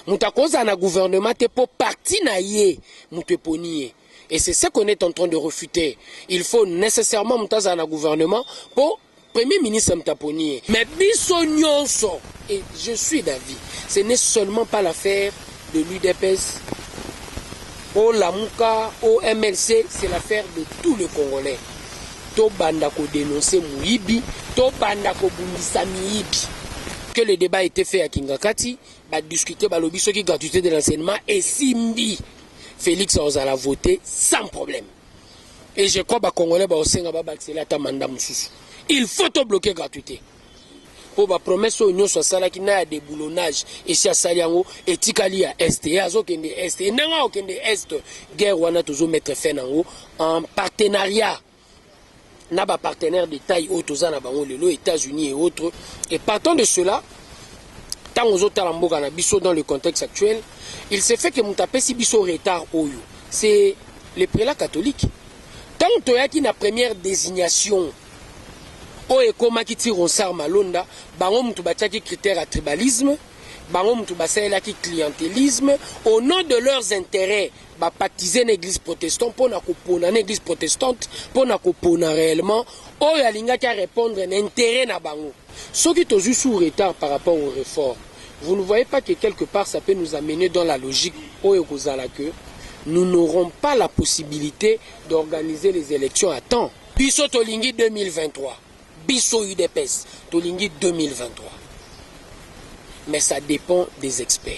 Mutakoza na gouvernement te po parti na ye muteponiye. Et c'est ce qu'on est en train de refuter. Il faut nécessairement mutaza na gouvernement pour Premier ministre mutaponiye. Mais biso nyonso, et je suis d'avis, ce n'est seulement pas l'affaire de l'UDPS, au Lamuka, au MLC, c'est l'affaire de tous les Congolais. To banda ko dénoncer Mouibi, to banda ko bundisa Miibi. Que le débat a été fait à Kingakati, va discuter ba lobi qui gratuité de l'enseignement et Simbi Félix Ozala voté sans problème. Et je crois que les Congolais vont accélérer mandat mususu. Il faut tout bloquer gratuité. Pour la promesse union soit ça qui n'a des boulonnages et si à Saliango et Tikali à Est et Azo Kende Est et Nanga Kende Est guerre wana toujours mettre fin en partenariat. N'a pas partenaire de taille haute aux Anabango, les États-Unis et autres. Et partant de cela, tant aux autres Talamboga na biso dans le contexte actuel, il s'est fait que Moutapé si biso retard oyo. C'est les prélats catholiques. Tant que na première désignation, oye koma ki tire Ronsard Malonda, bango mutu batiaki critère à tribalisme, bango mutu basaelaki clientélisme, au nom de leurs intérêts, baptiser l'église protestante pour na l'église protestante pour na kopona réellement, oye alinga ki répondre un intérêt na bango. Ceux qui sont sous retard par rapport aux réformes, vous ne voyez pas que quelque part ça peut nous amener dans la logique oye kozala que nous n'aurons pas la possibilité d'organiser les élections à temps. Biso Tolingi 2023. Biso UDPS, Tolingi 2023. Mais ça dépend des experts.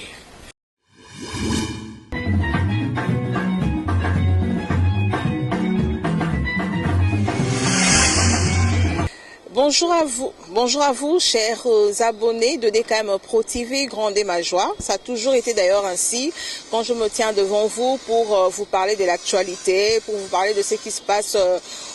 Bonjour à vous, chers abonnés de DKM Pro TV, grande est ma joie. Ça a toujours été d'ailleurs ainsi quand je me tiens devant vous pour vous parler de l'actualité, pour vous parler de ce qui se passe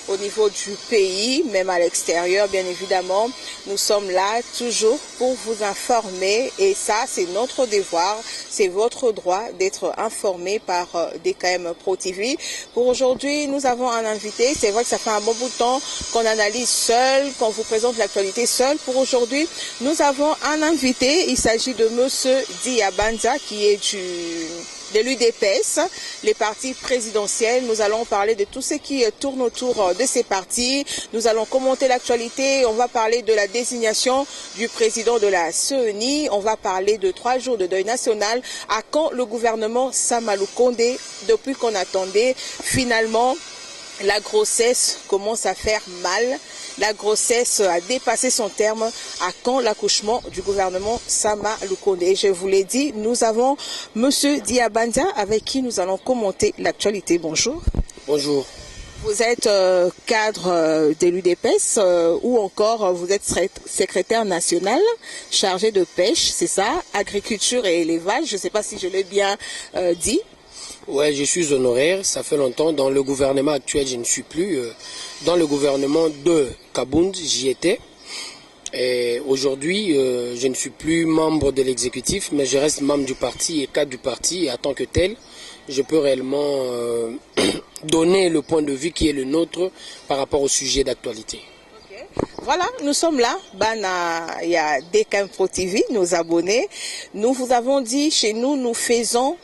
au niveau du pays, même à l'extérieur, bien évidemment. Nous sommes là toujours pour vous informer et ça, c'est notre devoir, c'est votre droit d'être informé par DKM Pro TV. Pour aujourd'hui, nous avons un invité. C'est vrai que ça fait un bon bout de temps qu'on analyse seul, qu'on vous présente l'actualité seul. Pour aujourd'hui, nous avons un invité. Il s'agit de Monsieur Diabanza qui est de l'UDPS, les partis présidentiels. Nous allons parler de tout ce qui tourne autour de ces partis. Nous allons commenter l'actualité. On va parler de la désignation du président de la CENI. On va parler de 3 jours de deuil national. À quand le gouvernement Sama Lukonde, depuis qu'on attendait, finalement, la grossesse commence à faire mal. La grossesse a dépassé son terme. À quand l'accouchement du gouvernement Sama Lukonde? Et je vous l'ai dit, nous avons Monsieur Diabanza avec qui nous allons commenter l'actualité. Bonjour. Bonjour. Vous êtes cadre de l'UDPS ou encore vous êtes secrétaire national chargé de pêche, c'est ça, agriculture et élevage. Je ne sais pas si je l'ai bien dit. Ouais, je suis honoraire, ça fait longtemps. Dans le gouvernement actuel, je ne suis plus. Dans le gouvernement de Kabound, j'y étais. Et aujourd'hui, je ne suis plus membre de l'exécutif, mais je reste membre du parti et cadre du parti. Et en tant que tel, je peux réellement donner le point de vue qui est le nôtre par rapport au sujet d'actualité. Voilà, nous sommes là, il y a DKM Pro TV, nos abonnés. Nous vous avons dit, chez nous, nous faisons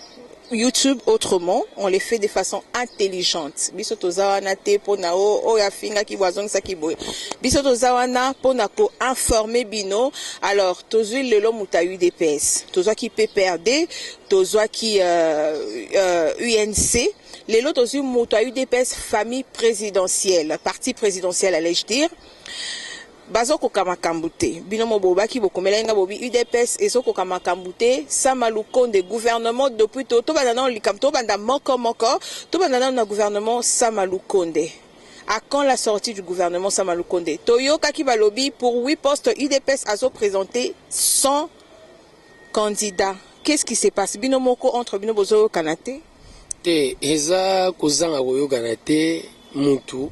YouTube autrement, on les fait de façon intelligente. Biso tozawana te pona o ya finga ki wazong sa ki boy. Biso tozawana pona ko informer bino. Alors tozui lelo muta UDPS, tozwa ki PPRD, tozwa ki UNC. Lelo tozui muta UDPS famille présidentielle, parti présidentiel allais-je dire. Bazoko kamakambute binomo bobaki bokomelenga bobi UDPS ezoko kamakambute Sama Lukonde gouvernement depuis to banana likam to banda moko to banana na gouvernement Sama Lukonde. À quand la sortie du gouvernement Sama Lukonde? Toyo kaki balobi pour 8 postes UDPS azo présenté 100 candidats. Qu'est-ce qui se passe binomoko entre binobozo kanate? Te eza kozanga koyo kanate mutu.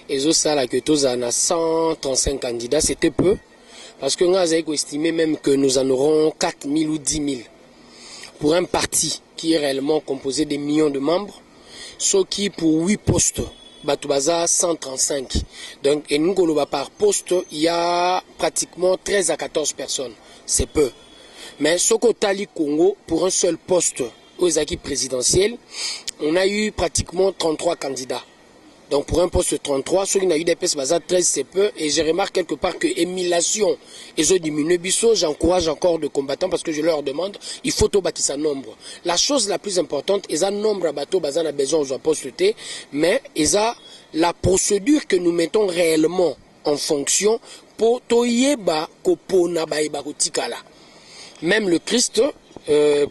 Et ça, là, que tous en a 135 candidats, c'était peu. Parce que nous avons estimé même que nous en aurons 4 000 ou 10 000. Pour un parti qui est réellement composé de millions de membres, ce qui pour 8 postes, Batoubaza 135. Donc, et nous, par poste, il y a pratiquement 13 à 14 personnes. C'est peu. Mais Soko Tali Congo, pour un seul poste aux équipes présidentielles, on a eu pratiquement 33 candidats. Donc pour un poste de 33, ceux qui ont eu des PS 13, c'est peu. Et je remarque quelque part que émulation, ils ont diminué. Bisso, j'encourage encore de combattants parce que je leur demande, il faut tout bâtir sa nombre. La chose la plus importante, ils ont nombre à bateau, ils ont besoin aux postes, mais ils ont la procédure que nous mettons réellement en fonction pour toyeba kopona baïba kotikala. Même le Christ,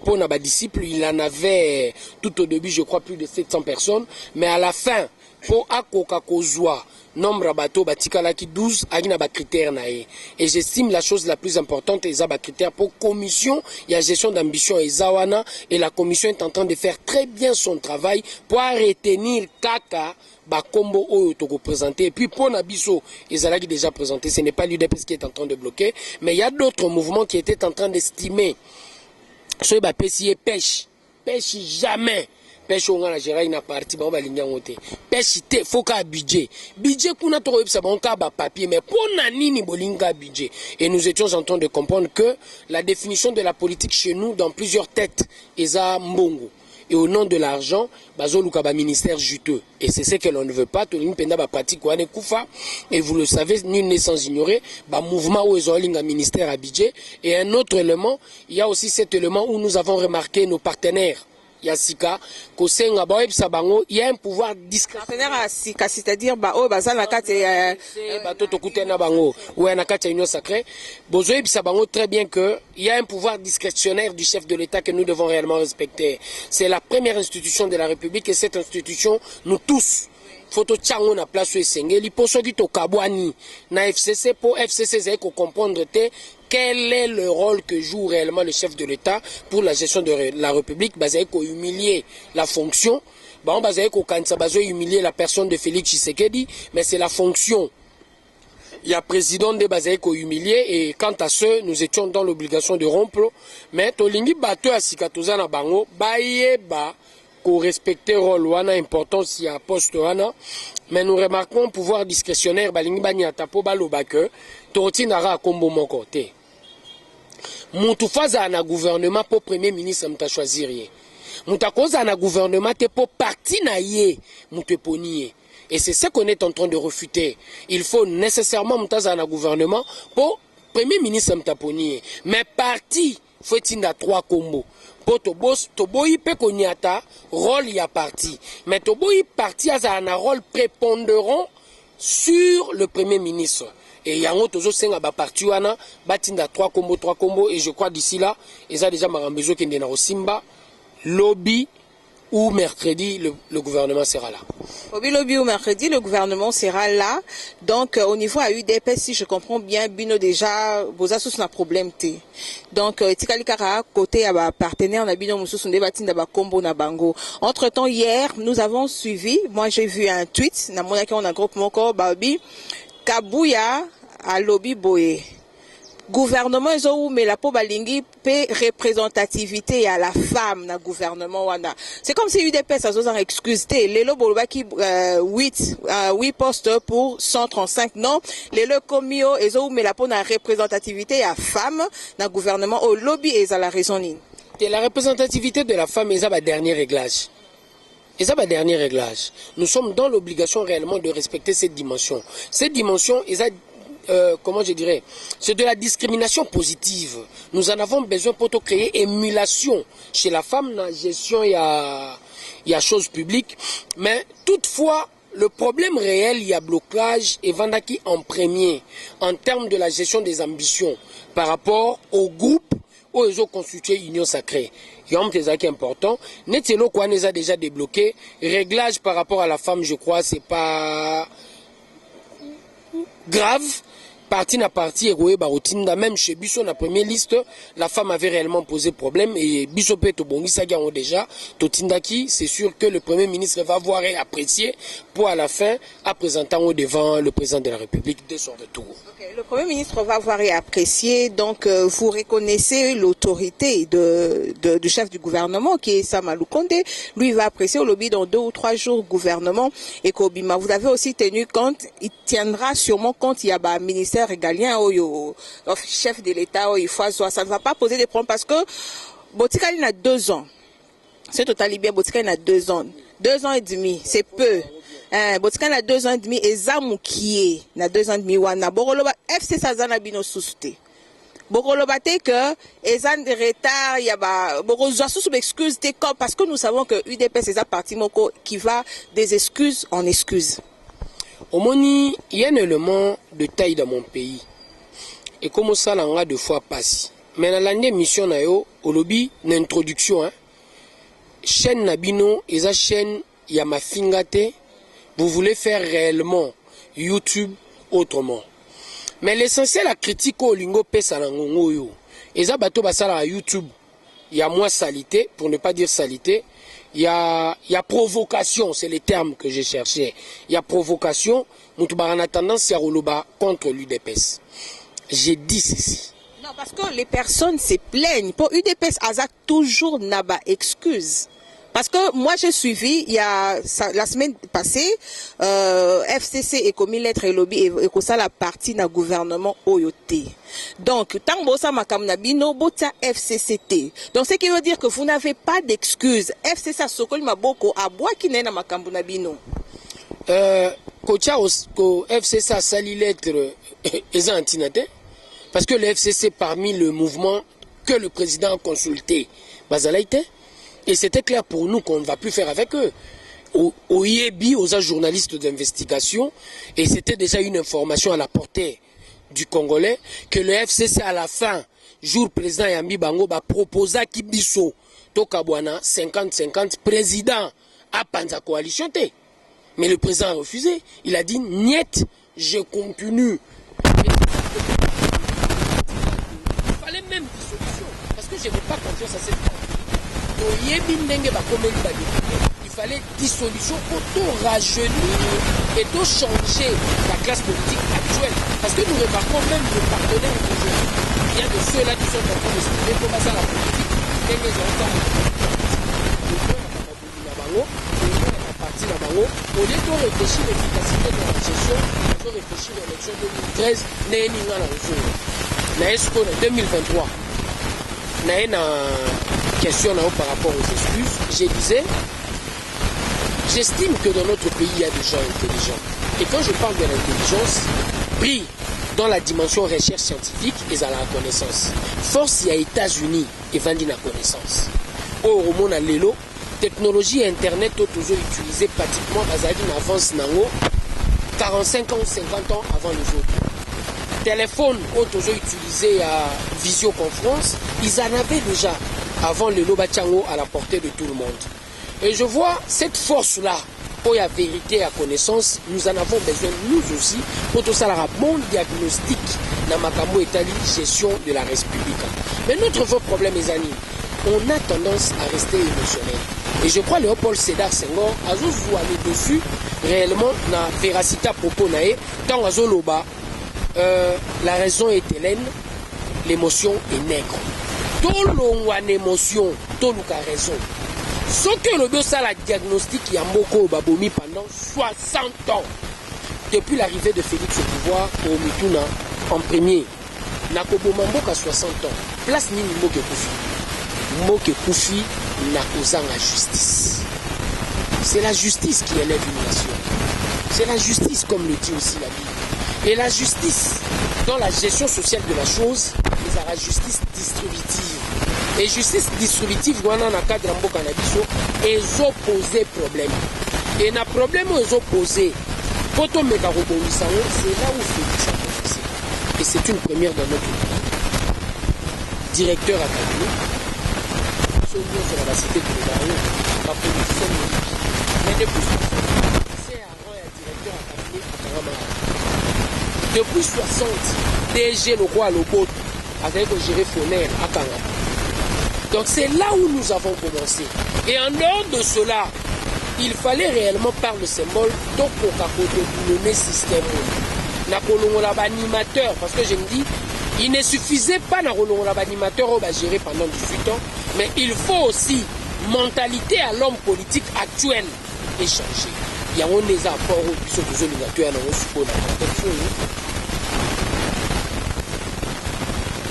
pour nos disciples, il en avait tout au début, je crois, plus de 700 personnes. Mais à la fin, pour Akoka Kozwa, nombre bateau batikala qui 12 agina ba critères nae. Et j'estime la chose la plus importante et ba critères pour commission, il y a gestion d'ambition et zawana et la commission est en train de faire très bien son travail pour retenir kaka ba combo oyo toko présenté et puis pour Nabiso Ezalaki déjà présenté, ce n'est pas l'UDPS qui est en train de bloquer, mais il y a d'autres mouvements qui étaient en train d'estimer ce ba pêche jamais. Pêche on a géré une partie ba balinga ngote. Pêche te faut ka budget. Budget kuna to yebisa ba ka ba papier mais pour nini bolinga budget. Et nous étions en train de comprendre que la définition de la politique chez nous dans plusieurs têtes eza mbongo. Et au nom de l'argent, bazoluka ba ministère juteux. Et c'est ce que l'on ne veut pas. Tolini penda ba pratique wane kufa. Et vous le savez, nul n'est sans ignorer, ba mouvement où ezolinga ministère à budget. Et un autre élément, il y a aussi cet élément où nous avons remarqué nos partenaires. Yasika, Kosenga Boeb Sabango, il y a un pouvoir discret. Partenaire à Sika, c'est-à-dire Bazana Kate Batoto Kutena Bango, ou Anakata Union Sacrée. Bozoeb Sabango, très bien que il y a un pouvoir discrétionnaire du chef de l'État que nous devons réellement respecter. C'est la première institution de la République et cette institution, nous tous, photo tchango na place esengeli poso ki to kabwani na FCC pour FCC zai ko comprendre quel est le rôle que joue réellement le chef de l'État pour la gestion de la République. Bazai ko humilier la fonction, on bazai ko kansa bazo humilier la personne de Félix Tshisekedi, mais c'est la fonction. Il y a président de bazai ko humilier et quant à ceux, nous étions dans l'obligation de rompre, mais tolingi bato asikatoza na bango bayeba qu'on respecte le rôle wana importance il y a poste wana mais nous remarquons pouvoir discrétionnaire balingi banyata po baloba que totinara kombo moko te mutu faza na gouvernement pour premier ministre mta choisir ye muta koza na gouvernement te pour parti na ye mutu ponier. Et c'est ce qu'on est en train de refuter. Il faut nécessairement mta na gouvernement pour premier ministre mta ponier, mais parti faut tinda 3 combos. Toboyi pe konyata rôle ya parti mais toboyi parti a un rôle prépondérant sur le premier ministre et yango tozo senga ba parti wana batinda 3 combos et je crois d'ici là ils a déjà marambezo kende na Osimba lobby ou mercredi le gouvernement sera là. Lobby ou mercredi le gouvernement sera là. Donc au niveau à UDPS, si je comprends bien, Bino déjà boza sous na problème té. Donc tikali kara côté à ba partenaire na Bino mususu ndebati na ba kombo na bango. Entre-temps hier, nous avons suivi, moi j'ai vu un tweet na monaki on a groupe moko babi Kabuya à lobby boé. Gouvernement ezo mais la po balingi pe représentativité à la femme na gouvernement wana. C'est comme si UDPS a besoin excuse té lelo bolobaki 8 postes pour 135 non lelo komio ezo mais la po na représentativité à femme na gouvernement au lobby et à la raison ni. La représentativité de la femme est à dernier réglage. Et ça, dernier réglage. Nous sommes dans l'obligation réellement de respecter cette dimension. Cette dimension est comment je dirais, c'est de la discrimination positive. Nous en avons besoin pour créer émulation chez la femme dans la gestion il y a choses publiques. Mais toutefois, le problème réel, il y a blocage et Vandaki en premier en termes de la gestion des ambitions par rapport au groupe où ils ont constitué Union Sacrée. Il y a un qui est important. Netelo quoi nous a déjà débloqué. Réglage par rapport à la femme, je crois, c'est pas grave. Parti na parti et barotinda même chez Bisso na première liste la femme avait réellement posé problème et Bisso Peto Bongisa ont déjà Totindaki c'est sûr que le premier ministre va voir et apprécier pour à la fin à présenter devant le président de la République dès son retour. Okay, le premier ministre va voir et apprécier donc vous reconnaissez l'autorité du chef du gouvernement qui est Samalou Kondé, lui va apprécier au lobby dans 2 ou 3 jours gouvernement et Kobima vous avez aussi tenu compte il tiendra sûrement compte il y a un ministère ministère régalien, chef de l'État, ça ne va pas poser des problèmes parce que Botika il a 2 ans. C'est totalement bien, Botika il a 2 ans. 2 ans et demi, c'est peu. Botika il a 2 ans et demi, et Zamoukie, il a 2 ans et demi, wana. Boroloba, FC Sazana Bino Sousute. Borolobate que, ils ont des retards, il y a, Borozwa sous excuse, parce que nous savons que UDP, c'est un parti qui va des excuses en excuses. Au Moni, il y a un élément de taille dans mon pays. Et comme ça, l'on a 2 fois passé. Mais dans l'année mission, au lobby, une introduction, hein. Chaîne Nabino, et la chaîne Yamafingate, vous voulez faire réellement YouTube autrement. Mais l'essentiel, la critique au lingo pesa na ngongo yo. Et ça, bateau basala à YouTube, il y a moins salité, pour ne pas dire salité. Il y a provocation, c'est les termes que j'ai cherchés. Il y a provocation, Moutoubaran a tendance à roloba contre l'UDPS. J'ai dit ceci. Non, parce que les personnes se plaignent. Pour UDPS, Aza toujours n'a pas excuse. Parce que moi j'ai suivi, il y a la semaine passée, FCC et commis lettre et lobby et que ça la partie d'un gouvernement Oyoté. Donc, tant que ça makamna bino bota FCCT. Donc, ce qui veut dire que vous n'avez pas d'excuses. FCC sokol maboko a bois qui n'est na makambuna bino. Kocha ko FCC sali lettre les antinate parce que le FCC parmi le mouvement que le président a consulté, Bazalaïté. Et c'était clair pour nous qu'on ne va plus faire avec eux. Au IEBI, aux journalistes d'investigation, et c'était déjà une information à la portée du Congolais, que le FCC à la fin, jour président Yambi Bango, proposa Kibiso, Tokabwana, 50-50, président à Panza Coalition T. Mais le président a refusé. Il a dit, niet, je continue. Il fallait même dissolution, parce que je n'ai pas confiance à cette partie. Il fallait dissolution pour tout rajeunir et tout changer la classe politique actuelle. Parce que nous remarquons même le partenaire aujourd'hui. Il y a de ceux-là qui sont en train de se trouver pour passer à la politique. Au lieu de réfléchir à l'efficacité de la gestion, il faut réfléchir à l'élection 2013, en 2023. Question par rapport aux excuses, je disais, j'estime que dans notre pays, il y a des gens intelligents. Et quand je parle de l'intelligence, pris dans la dimension recherche scientifique, ils ont la connaissance. Force, il y a États-Unis et vendit la connaissance. Au Roman à l'élo, technologie Internet, toujours utilisée pratiquement, en avance 45 ans ou 50 ans avant les autres. Téléphone, toujours utilisé à visioconférence, ils en avaient déjà avant le Lobachango à la portée de tout le monde. Et je vois cette force-là, pour la vérité et la connaissance, nous en avons besoin nous aussi, pour tout ça, la bon diagnostic dans Makambo Etali, gestion de la République. Mais notre vrai problème, les amis, on a tendance à rester émotionnel. Et je crois que Léopold Sédar Senghor a joué dessus réellement dans la véracité à propos naé, tant à Zoloba, la raison est hélène, l'émotion est nègre. Tout l'on émotion, tout l'on a raison. Ce que le bio ça la diagnostic Yamboko Babomi pendant 60 ans. Depuis l'arrivée de Félix au pouvoir au Mituna en premier. Nakobo Mamboka 60 ans. Place Nini Moke Koufi. Moke Koufi Nakozang la justice. C'est la justice qui élève une nation. C'est la justice comme le dit aussi la Bible. Et la justice, dans la gestion sociale de la chose, c'est la justice distributive. Et justice distributive, dans le cadre de Mboka-Nabiso, ils ont posé problème. Et le problème ils ont posé, quand on met c'est là où Félix a professé. Et c'est une première dans notre pays. Directeur académique, sur la cité de l'État, la production de mais depuis c'est un directeur académique à Karamara. Depuis 60, DG le roi Lobot avec le géré Fonel à Kanga. Donc c'est là où nous avons commencé. Et en dehors de cela, il fallait réellement par le symbole donc pour le système. Animateur, parce que je me dis, il ne suffisait pas d'animateur géré pendant 18 ans, mais il faut aussi mentalité à l'homme politique actuel échanger. Il y a des apports qui sont besoin de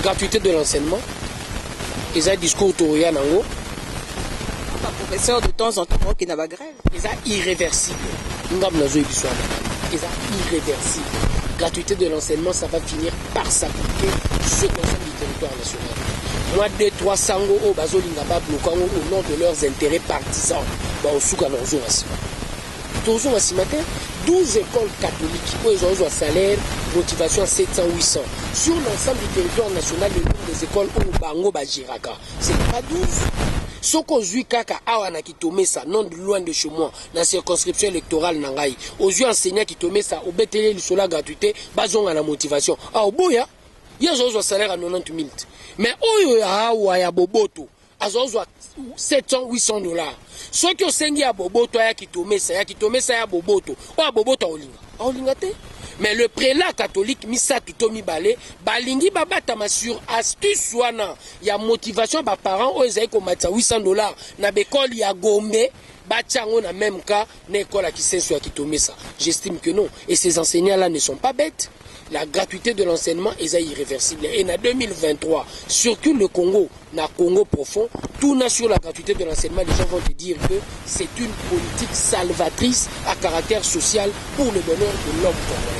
gratuité de l'enseignement. Ils ont un discours Touria Nango. Professeur de temps en temps qui n'a pas grève. Ils sont irréversibles. Ils sont irréversibles. Gratuité de l'enseignement, ça va finir par s'appliquer sur l'ensemble du territoire national. Moi, 2-3 sango au bazolinga bloquant au nom de leurs intérêts partisans. Au souka n'onzo à matin, 12 écoles catholiques où ils ont un salaire, motivation à 700-800. Sur l'ensemble du territoire national, le nombre des écoles où bango bajiraka, c'est pas 12. Soko zui kaka awana qui tombe ça non loin de chez moi dans la circonscription électorale nangai aux yeux enseignants qui tombe ça au bétélé le sola gratuité bazon à la motivation ah au boya ya zo salaire à 90 000 mais oyo ya boboto azozo 700-800 dollars ceux qui osengi ya boboto ya qui tombe ça ya boboto o boboto olinga te. Mais le prélat catholique, Misa Tutomi Balé, Balingi Babatama sur astuce wana, ya motivation par parents, ou ils ont 800 dollars, na bécole ya gombe, Bachango na même cas, n'école qui s'est soit qui tombe ça. J'estime que non. Et ces enseignants-là ne sont pas bêtes. La gratuité de l'enseignement est irréversible. Et en 2023, circule le Congo, na Congo profond, tout na sur la gratuité de l'enseignement, les gens vont te dire que c'est une politique salvatrice à caractère social pour le bonheur de l'homme congolais.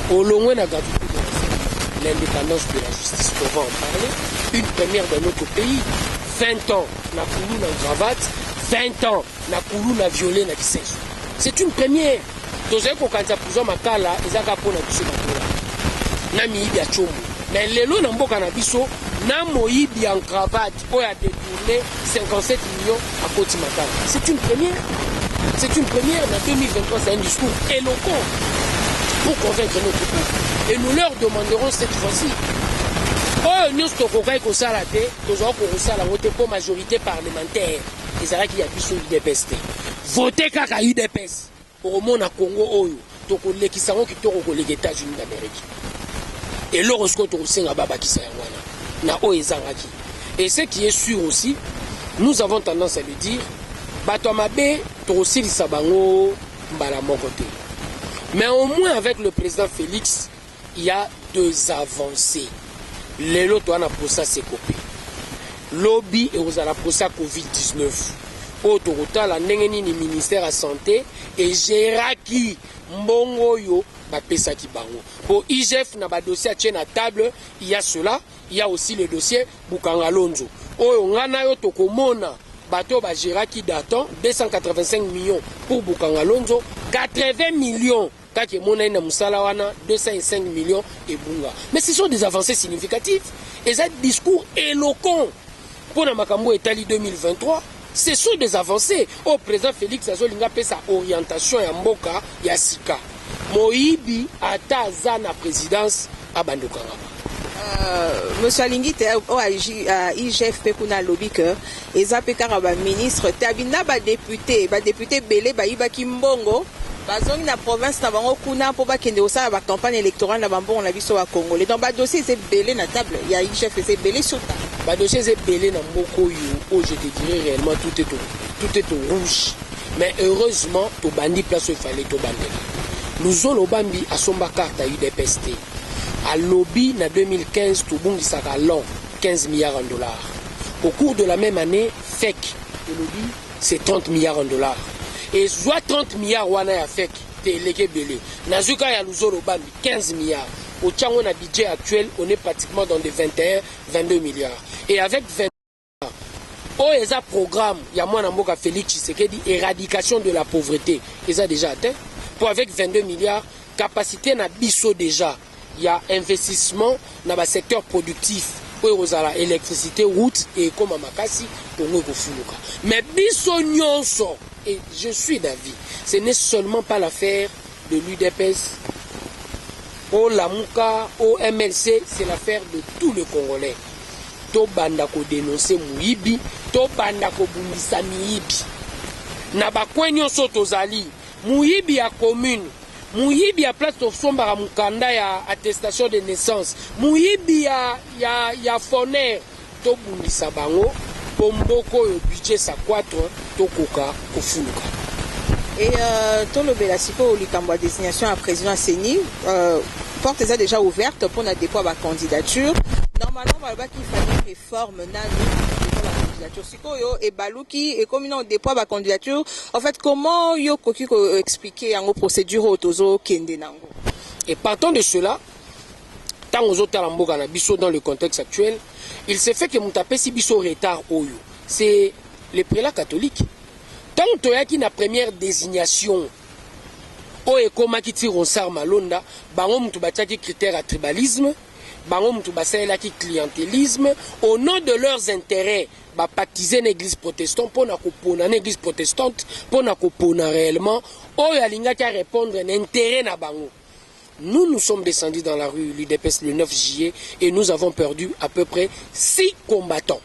Au long de la gratuité de l'enseignement, l'indépendance de la justice, on va en parler, une première dans notre pays, 20 ans, na koulou na cravate, 20 ans, na koulou na violet na kisensu. C'est une première. Tozé ko kanza puzo makala ezaka pona biso makala. Na miyibi ya chombo. Mais lelo na mboka na biso na moyibi en cravate pour a détourné 57 millions à Koti Makala. C'est une première. C'est une première. En 2023, c'est un discours éloquent pour convaincre notre peuple. Et nous leur demanderons cette fois-ci. Oh, nous sommes au Salate, nous avons pour majorité parlementaire. Les Arabes qui appuient sur l'UDPS. Votez kaka UDPS. Au monde à Congo, Oyo, Tokole qui savent qui t'ont aux États-Unis d'Amérique. Et l'horoscope au Singababa qui s'est na Oezangaki. Et ce qui est sûr aussi, nous avons tendance à le dire, Batomabe, Torosili Sabango, Mbalamon côté. Mais au moins avec le président Félix, il y a deux avancées. L'élo toana posa s'est copé. Lobby et aux ala posa Covid-19. Autorota la nengeni ni ministère à santé et Géraki Mbongo yo bapesa ki bango. Pour IGF na ba dossier tient à table, il y a cela, il y a aussi le dossier Bukanga Lonzo. Oyo ngana yo tokomona bato ba Géraki datant 285 millions pour Bukanga Lonzo, 80 millions kake mona ina musala wana 205 millions et bunga. Mais ce sont des avancées significatives et ça discours éloquent pour na makambo Italie 2023. Ce sont des avancées. Au président Félix Azolinga fait sa orientation à Mboka Yassika. Moïbi ata zana présidence à Bandokanga. Monsieur Alingite à IGF Pekuna lobby que ezapeka ba ministre tabina ba député belé ba iba kimbongo bazongi na province na bango kuna po ba kende osala ba campagne électorale na bambongo na biso wa Congolais. Donc ba dossier c'est belé na table, il y a IGF c'est belé sur table. Bah dossier est belé dans Mboko yo, je te dirais réellement tout est au rouge. Mais heureusement, to bandi place où il fallait to bandi. Nous avons bambi à son carte à UDPST. À lobby en 2015, tout bon sera long 15 milliards en dollars. Au cours de la même année, FEC, le lobby, c'est 30 milliards en dollars. Et soit 30 milliards wana ya FEC, t'es légué belé. Nazuka ya Luzolo bambi 15 milliards. Au Tchango na budget actuel, on est pratiquement dans des 21-22 milliards. Et avec 20 milliards, oh, il y a un programme, il y a moi Namboka Félix Tshisekedi, éradication de la pauvreté. Ils ont déjà atteint. Pour avec 22 milliards, capacité na biso déjà. Il y a investissement dans le secteur productif. Pour électricité, route et comme à Makasi, pour nous Fuluka. Mais biso nyonso, et je suis d'avis, ce n'est seulement pas l'affaire de l'UDPS. Au Lamuka, au MLC, c'est l'affaire de tout le Congolais. To bandako dénoncer Mouibi, to bandako bundisa Miibi. Nabakwenyo sotozali, Mouibi à commune, Mouibi à place de Sombara Mukanda ya attestation de naissance, Mouibi ya Foner, to bundisa bango, Pomboko yo budget sa 4, to koka kofuluka. Et tout le Bélassico au Likambo à destination à président Séni, porte est déjà ouverte pour notre dépôt à la candidature. Normalement, il fallait réforme la candidature. Sikoyo et Balouki et comme on déploie la candidature, en fait, comment yo koki expliquer en procédure autozo kende nango? Et partant de cela, tant aux autres na biso dans le contexte actuel, il s'est fait que Moutapé si biso retard oyo. C'est les prélats catholiques. Tant que na première désignation, oyo komaki ti Ronsard Malonda, bango mutu batiaki critère à tribalisme, bango mutu basalelaki clientélisme, au nom de leurs intérêts, baptiser l'église protestante, pour na kopona l'église protestante, pour na kopona réellement, oyo alingaki à répondre à l'intérêt na bango. Nous sommes descendus dans la rue l'UDPS le 9 juillet et nous avons perdu à peu près 6 combattants.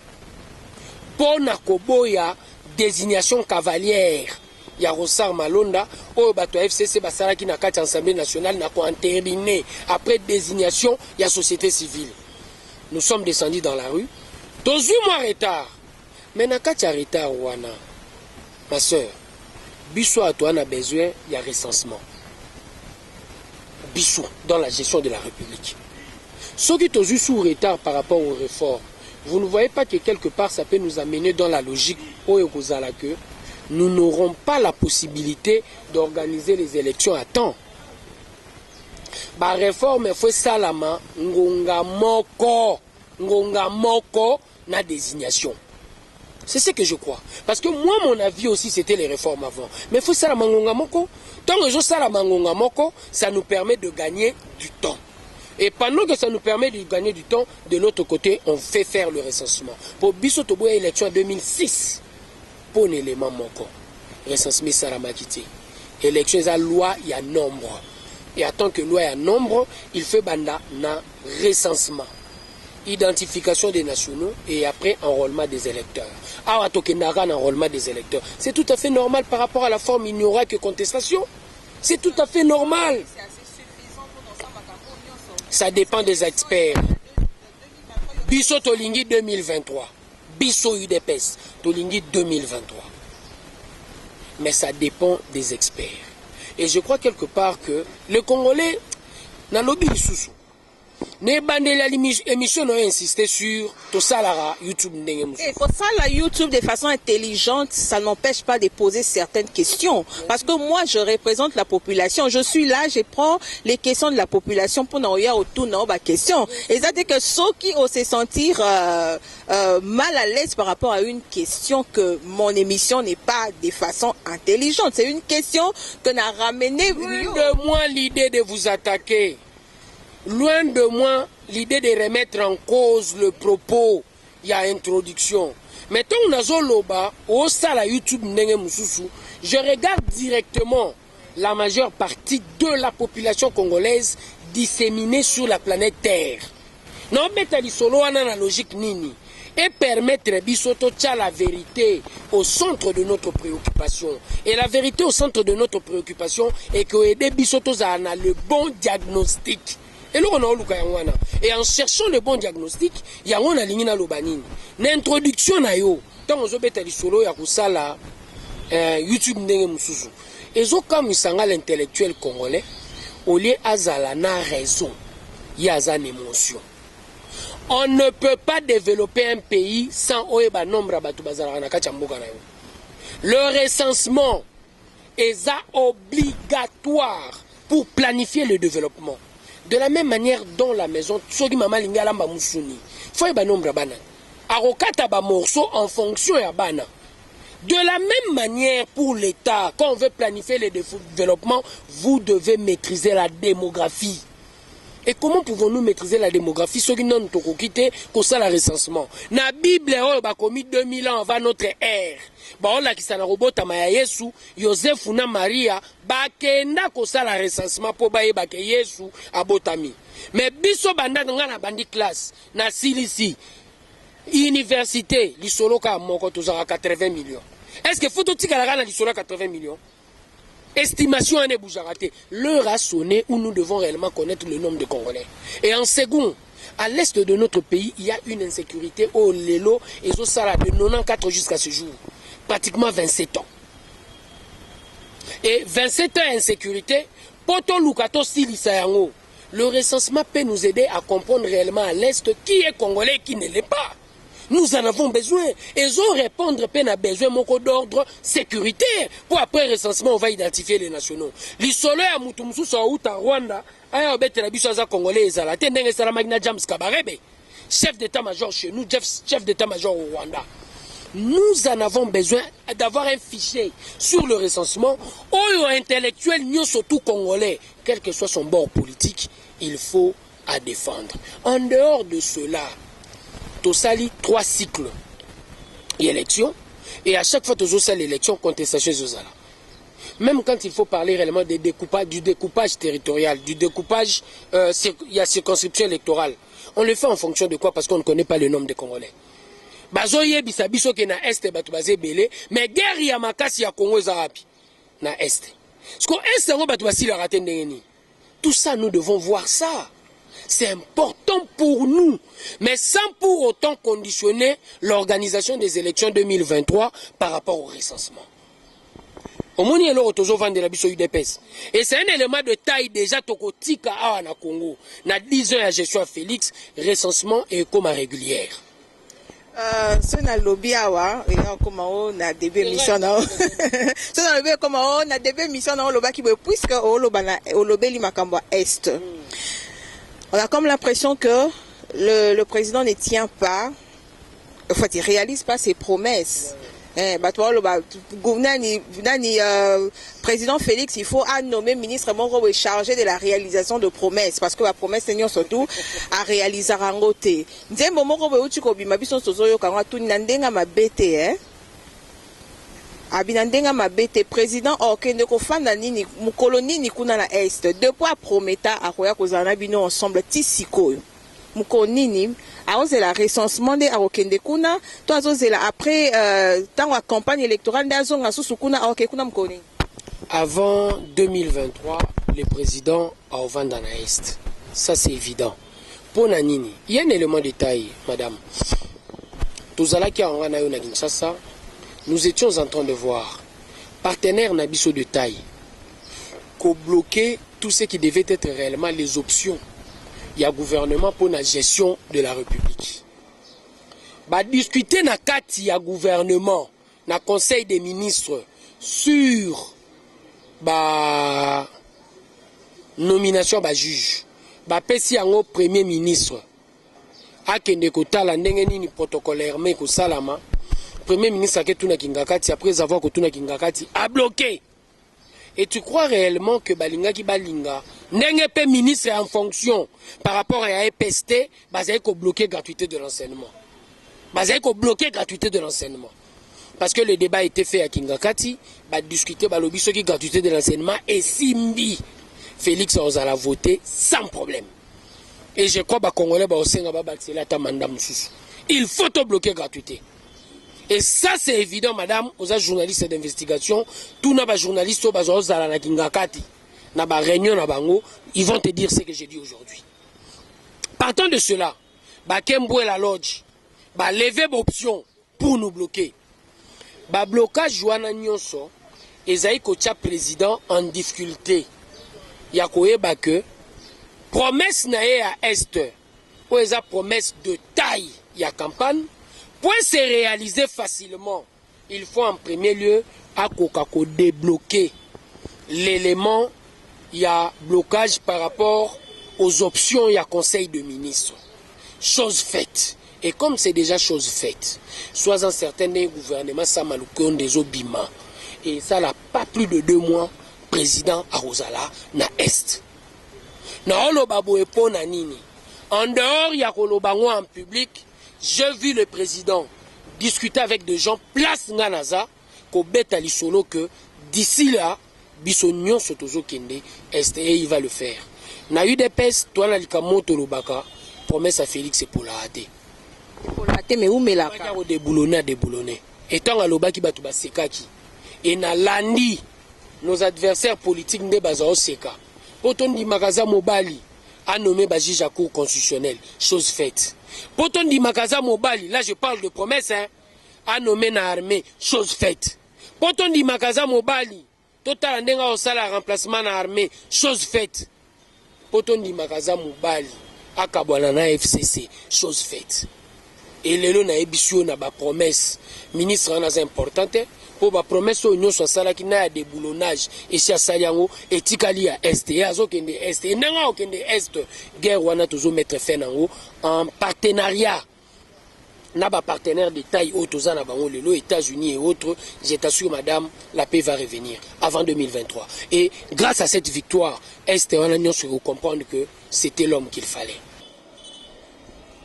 Pour na koboya désignation cavalière, il y a Ronsard Malonda, au bateau FCC Basara qui n'a qu'à l'Assemblée nationale, n'a qu'à terminé. Après désignation, il y a société civile. Nous sommes descendus dans la rue. 12 mois retard. Mais n'a qu'à retard, Wana. Ma soeur, Bissou à toi, on a besoin, il y a recensement. Bissou, dans la gestion de la République. Ceux qui sont sous retard par rapport aux réformes, vous ne voyez pas que quelque part ça peut nous amener dans la logique où nous n'aurons pas la possibilité d'organiser les élections à temps. La réforme, il faut salama, ngonga moko, na désignation. C'est ce que je crois. Parce que moi, mon avis aussi, c'était les réformes avant. Mais il faut salama ngonga moko. Tant que je salama ngonga moko, ça nous permet de gagner du temps. Et pendant que ça nous permet de gagner du temps, de l'autre côté, on fait faire le recensement. Pour Bissotobo élection en 2006, pour un élément moko, recensement Saramakiti. Élection, la loi, il y a nombre. Et en tant que loi, il y a nombre, il fait banda na recensement. Identification des nationaux et après enrôlement des électeurs. Ah, enrôlement des électeurs. C'est tout à fait normal par rapport à la forme, il n'y aura que contestation. C'est tout à fait normal. Ça dépend des experts. Bisso Tolingi 2023. Bisso UDPS Tolingi 2023. Mais ça dépend des experts. Et je crois quelque part que les Congolais, dans l'objet sous ne bandela émission n'a insisté sur tout ça là YouTube. Et pour ça la YouTube de façon intelligente, ça n'empêche pas de poser certaines questions. Parce que moi je représente la population, je suis là, je prends les questions de la population pour n'en y autour de ma question. Et ça dit que ceux qui osent se sentir mal à l'aise par rapport à une question que mon émission n'est pas de façon intelligente, c'est une question que n'a ramené. Loin de moi l'idée de vous attaquer. Loin de moi l'idée de remettre en cause le propos, il y a introduction. Mais tant que Nazoloba, au sein de YouTube, je regarde directement la majeure partie de la population congolaise disséminée sur la planète Terre. Non, mais tu as la logique nini. Et permettre Bissoto la vérité au centre de notre préoccupation. Et la vérité au centre de notre préoccupation est que aider Bissoto a le bon diagnostic. Et en cherchant le bon diagnostic, il y a une ligne à l'obanine. L'introduction na yo, tant que je suis solo ya kusala YouTube ndenge mususu. Et zo comme l'intellectuel congolais, au lieu azala na raison, il y a une émotion. On ne peut pas développer un pays sans oeba nombre batu bazala na kati mboka na yo. Le recensement est obligatoire pour planifier le développement. De la même manière dont la maison, soki mama lingala mba musuni, faut yeba nombre bana. Arokata ba morceau en fonction ya bana. De la même manière pour l'État, quand on veut planifier le développement, vous devez maîtriser la démographie. Et comment pouvons-nous maîtriser la démographie? Ceux qui n'ont pas quitté, que ça le recensement. Na Bible, on a commis 2000 ans avant notre ère. On a qui s'en a robot à Yesu, Joseph na Maria, bakenda ko ça le recensement pour baye bake Yesu abotami. Mais biso banda na bandi classe, na silisi, université, lisolo ka moko tozara 80 millions. Est-ce que faut tout tika na lisolo 80 millions? Estimation en Boujarate. L'heure a sonné où nous devons réellement connaître le nombre de Congolais. Et en second, à l'est de notre pays, il y a une insécurité au Lelo et au Sala de 94 jusqu'à ce jour. Pratiquement 27 ans. Et 27 ans d'insécurité, Poto Lukato Sili Sayango. Le recensement peut nous aider à comprendre réellement à l'Est qui est congolais et qui ne l'est pas. Nous en avons besoin. Ils ont répondre peine à besoin d'ordre sécuritaire. Pour après recensement, on va identifier les nationaux. Les soleils à Moutoumsou sont à Rwanda. Aya obete la biso za congolais ezala. Tendenge sala magna James Kabarebe. Chef d'état-major chez nous, chef d'état-major au Rwanda. Nous en avons besoin d'avoir un fichier sur le recensement. Aux intellectuels, nous surtout congolais, quel que soit son bord politique, il faut à défendre. En dehors de cela, Tosali 3 cycles d'élection et à chaque fois Tosali l'élection contestation Zozala. Même quand il faut parler réellement du découpage territorial, du découpage, il y a circonscription électorale. On le fait en fonction de quoi? Parce qu'on ne connaît pas le nombre de Congolais. Bazoye bisabiso ke na est batu bazé belé mais guerre ya makasi ya Congo zapi na est. Parce que est ngo batu basila raté ndengeni. Tout ça nous devons voir ça. C'est important pour nous, mais sans pour autant conditionner l'organisation des élections 2023 par rapport au recensement. Au moins il y a l'autre vendre la biso UDPS. Et c'est un élément de taille déjà tokotika awa na Congo. Na 10 ans à gestion à Félix, recensement et comme régulière. Ce na lobby awa et comme on a des missions na ce na lobby comme on a des missions na loba qui puisque au lobby makambo est. On a comme l'impression que le président ne tient pas, en fait, il réalise pas ses promesses. Président Félix, il faut nommer ministre Moro chargé de la réalisation de promesses parce que la promesse c'est surtout à réaliser en côté. Nzembo Moro be uti ko bima biso sozoyo kangwa tu nandenga mabete abinandenga mabete président okende ko fanda nini mukoloni ni kuna na est depuis prometa akoya kozana bino ensemble tisikoyo mukonini la recensement de Arokende kuna to azozela après tant la campagne électorale d'azonga susukuna kuna mkoni. Avant 2023, le président a ouvert dans l'Est. Ça c'est évident. Pour Nanini, il y a un élément de taille, madame. Tozala qui a en Ranayo na Kinshasa, nous étions en train de voir partenaires Nabiso de taille qu'on bloquait tout ce qui devait être réellement les options. Il y a gouvernement pour la gestion de la République. Bah discuter na kati ya gouvernement, na conseil des ministres sur bah nomination bah juge. Bah pesi yango premier ministre. Akende kotala ndenge nini protocolairement ko salama. Premier ministre aketuna kingakati après avoir kotuna kingakati a bloqué. Et tu crois réellement que Balinga qui Balinga n'est pas ministre en fonction par rapport à EPST, basé qu'on bloquer gratuité de l'enseignement. Basé qu'on bloquer gratuité de l'enseignement. Parce que le débat a été fait à Kingakati, bah discuter bah lobby qui gratuité de l'enseignement et Simbi Félix a voté sans problème. Et je crois bah Congolais bah aussi bah c'est là ta mandat mususu. Il faut te bloquer gratuité. Et ça c'est évident madame, aux journalistes d'investigation, tous les journalistes au bazozala na Kingakati, na ba réunion na bango, ils vont te dire ce que j'ai dit aujourd'hui. Partant de cela, ba Kembo et la Lodge, ba lever option pour nous bloquer. Ba blocage Joana Nyonso, Ezaï Kocha président en difficulté. Ya koyeba que promesse na à est, ou eza promesse de taille ya campagne. Pour se réaliser facilement, il faut en premier lieu à Kokako débloquer l'élément, il y a blocage par rapport aux options, il y a conseil de ministres. Chose faite. Et comme c'est déjà chose faite, soit un certain gouvernement Samaloukoun des Obima, et ça n'a pas plus de 2 mois, président Arozala na Est. Na Olobabo Epo na Nini. En dehors, il y a Kolobango en public. J'ai vu le président discuter avec des gens, place Nganaza, qu'au bêta l'isolo que d'ici là, Bissonnion Sotozo Kende, et il va le faire. Na eu des pèses, toi na likamoto lobaka, promesse à Félix et pour la rater. Pour la rater, mais où me la pas déboulonné. Et tant à l'obaki batuba sekaki. Et na landi, nos adversaires politiques ne bazao seka. Poton di magaza mobali, a nommé Baji à cour constitutionnelle, chose faite. Poton di Makaza Mobali, là je parle de promesse, hein, a nommé na armée, chose faite. Poton di Makaza Mobali, total ndenga au sala remplacement na armée, chose faite. poto ndimakaza mobali akabwana na FCC, chose faite. Et lelo na ebisio na ba promesse ministre wana za importante pour ba promesse onyo so sala ki na de boulonnage et si asali yango etikali ya est ya zo kende est ndanga okende est guerre wana tozo mettre fin nango en partenariat na ba partenaires de taille autoza na bango lelo États-Unis et autres. Je t'assure madame, la paix va revenir avant 2023 et grâce à cette victoire est wana nyonso ko comprendre que c'était l'homme qu'il fallait.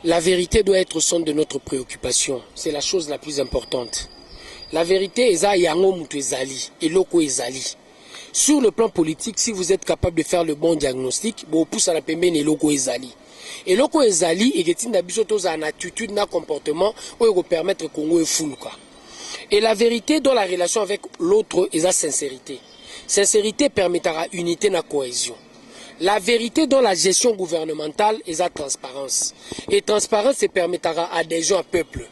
La vérité doit être au centre de notre préoccupation. C'est la chose la plus importante. La vérité est yango mutu ezali, eloko ezali. Sur le plan politique, si vous êtes capable de faire le bon diagnostic, bo pousse à la pembeni eloko ezali. Eloko ezali eketinda biso toza na attitude na comportement oyo ko permettre Congo efuluka. Et la vérité dans la relation avec l'autre est la sincérité. Sincérité permettra unité na cohésion. La vérité dans la gestion gouvernementale est la transparence. Et transparence se permettra à des gens, à peuple.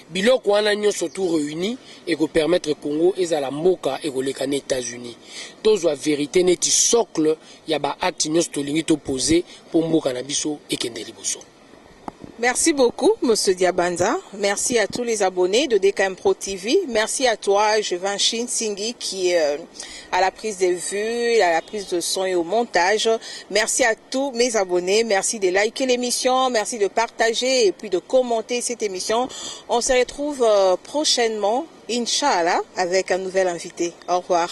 Biloko wana nyonso tout réuni et ko permettre Congo et la mboka et ko lekane États-Unis. Tozo la vérité neti socle ya ba acte nyonso to lingi to poser pour mboka na biso et kende liboso. Merci beaucoup, Monsieur Diabanza. Merci à tous les abonnés de DKM Pro TV. Merci à toi, Jevanchin Singhi, qui est à la prise de vue, à la prise de son et au montage. Merci à tous mes abonnés. Merci de liker l'émission. Merci de partager et puis de commenter cette émission. On se retrouve prochainement, Inch'Allah, avec un nouvel invité. Au revoir.